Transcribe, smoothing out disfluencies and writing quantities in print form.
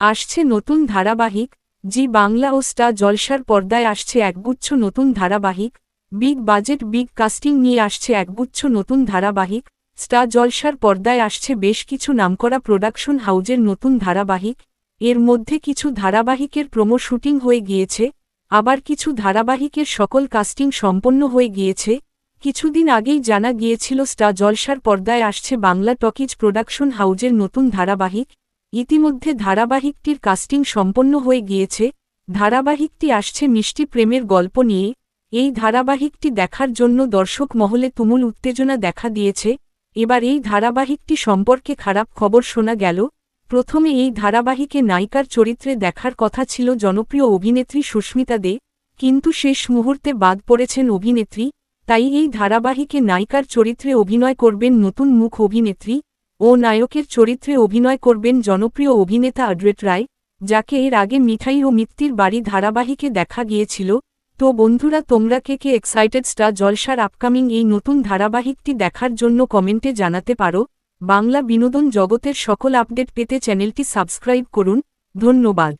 আসছে নতুন ধারাবাহিক। জি বাংলা ও স্টার জলসার পর্দায় আসছে একগুচ্ছ নতুন ধারাবাহিক। বিগ বাজেট বিগ কাস্টিং নিয়ে আসছে একগুচ্ছ নতুন ধারাবাহিক। স্টার জলসার পর্দায় আসছে বেশ কিছু নামকরা প্রোডাকশন হাউজের নতুন ধারাবাহিক। এর মধ্যে কিছু ধারাবাহিকের প্রোমো শুটিং হয়ে গিয়েছে, আবার কিছু ধারাবাহিকের সকল কাস্টিং সম্পন্ন হয়ে গিয়েছে। কিছুদিন আগেই জানা গিয়েছিল স্টার জলসার পর্দায় আসছে বাংলা টকিজ প্রোডাকশন হাউজের নতুন ধারাবাহিক। ইতিমধ্যে ধারাবাহিকটির কাস্টিং সম্পন্ন হয়ে গিয়েছে। ধারাবাহিকটি আসছে মিষ্টি প্রেমের গল্প নিয়ে। এই ধারাবাহিকটি দেখার জন্য দর্শক মহলে তুমুল উত্তেজনা দেখা দিয়েছে। এবার এই ধারাবাহিকটি সম্পর্কে খারাপ খবর শোনা গেল। প্রথমে এই ধারাবাহিকে নায়িকার চরিত্রে দেখার কথা ছিল জনপ্রিয় অভিনেত্রী সুস্মিতা দে, কিন্তু শেষ মুহূর্তে বাদ পড়েছেন অভিনেত্রী। তাই এই ধারাবাহিকে নায়িকার চরিত্রে অভিনয় করবেন নতুন মুখ অভিনেত্রী ও নায়কের চরিত্রে অভিনয় করবেন জনপ্রিয় অভিনেতা অড্রেট রায়, যাকে এর আগে মিঠাই ও মিত্তির বাড়ি ধারাবাহিকে দেখা গিয়েছিল। তো বন্ধুরা, তোমরা কে এক্সাইটেড স্টার জলসার আপকামিং এই নতুন ধারাবাহিকটি দেখার জন্য কমেন্টে জানাতে পারো। বাংলা বিনোদন জগতের সকল আপডেট পেতে চ্যানেলটি সাবস্ক্রাইব করুন। ধন্যবাদ।